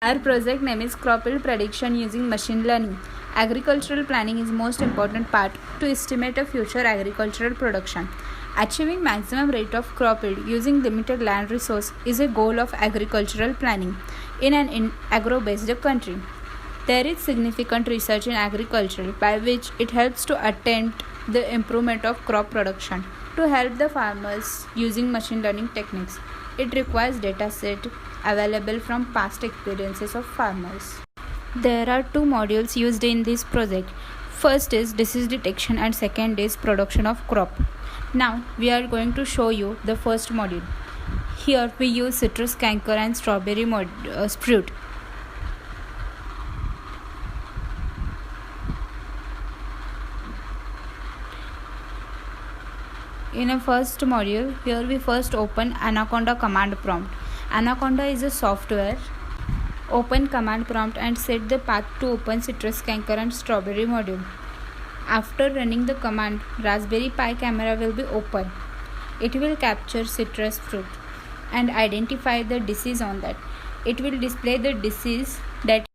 Our project name is crop yield prediction using machine learning. Agricultural planning is most important part to estimate a future agricultural production. Achieving maximum rate of crop yield using limited land resource is a goal of agricultural planning in an agro-based country. There is significant research in agriculture by which it helps to attempt the improvement of crop production to help the farmers using machine learning techniques. It requires data set available from past experiences of farmers. There are two modules used in this project. First is disease detection and second is production of crop. Now we are going to show you the first module. Here we use citrus canker and strawberry fruit. In a first module, here we first open Anaconda command prompt. Anaconda is a software. Open command prompt and set the path to open citrus canker and strawberry module. After running the command, Raspberry Pi camera will be open. It will capture citrus fruit and identify the disease on that. It will display the disease that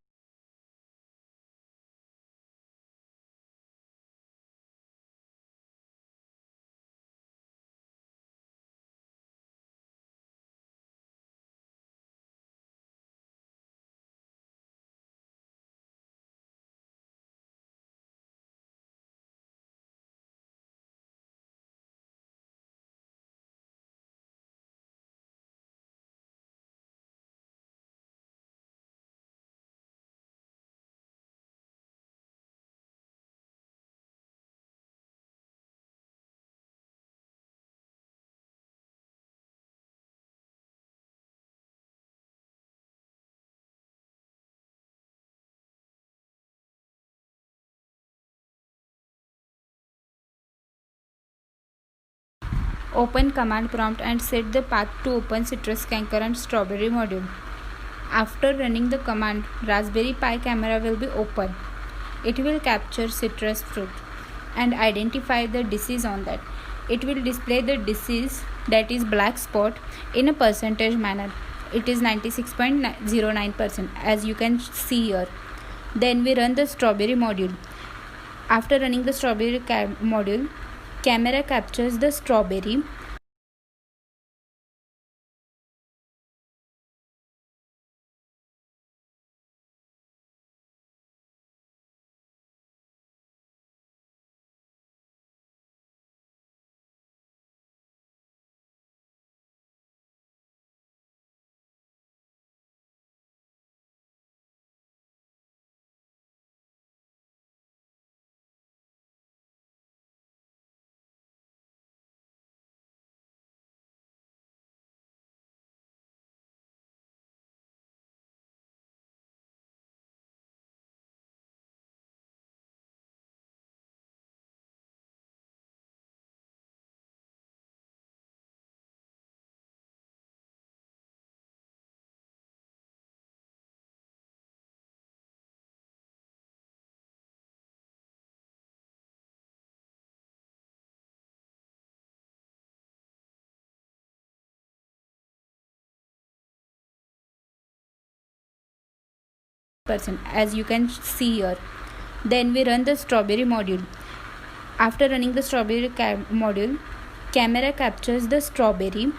open command prompt and set the path to open citrus canker and strawberry module. After running the command, Raspberry Pi camera will be open. It will capture citrus fruit and identify the disease on that. It will display the disease that is black spot in a percentage manner. It is 96.09% as you can see here. Then we run the strawberry module. After running the strawberry module, camera captures the strawberry as you can see here. Then we run the strawberry module. After running the strawberry module, camera captures the strawberry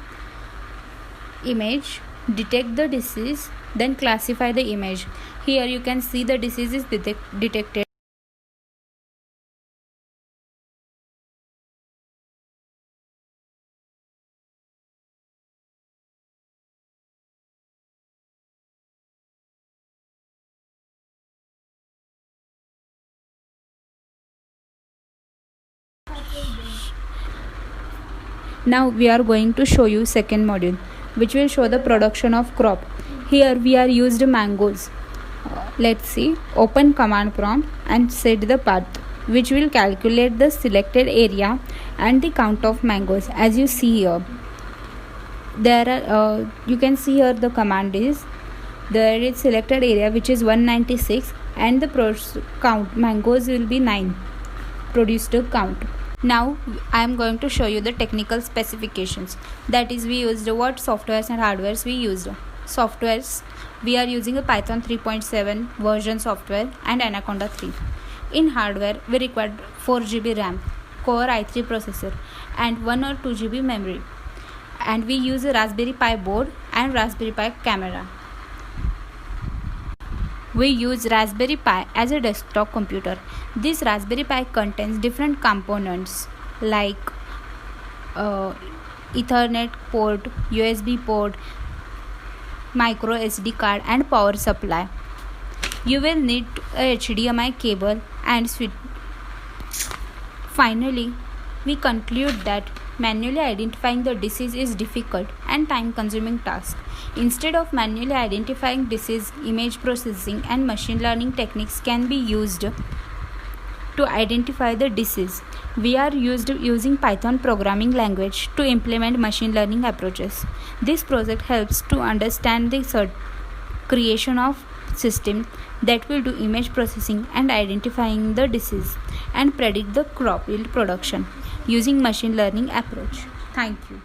image, detect the disease, then classify the image. Here you can see the disease is detected. Now we are going to show you second module, which will show the production of crop. Here we are used mangoes. Let's see. Open command prompt and set the path, which will calculate the selected area and the count of mangoes. As you see here, there are you can see here the command is there is selected area which is 196 and the count mangoes will be 9 produced count. Now I am going to show you the technical specifications. That is, we used what softwares and hardwares we used. Softwares We are using a Python 3.7 version software and Anaconda 3. In hardware, we require 4 GB RAM, Core i3 processor, and 1 or 2 GB memory. And we use a Raspberry Pi board and Raspberry Pi camera. We use Raspberry Pi as a desktop computer. This Raspberry Pi contains different components like Ethernet port, USB port, micro SD card and power supply. You will need a HDMI cable and switch. Finally, we conclude that manually identifying the disease is difficult and time-consuming task. Instead of manually identifying disease, image processing and machine learning techniques can be used to identify the disease. We are using Python programming language to implement machine learning approaches. This project helps to understand the creation of system that will do image processing and identifying the disease and predict the crop yield production using machine learning approach. Thank you.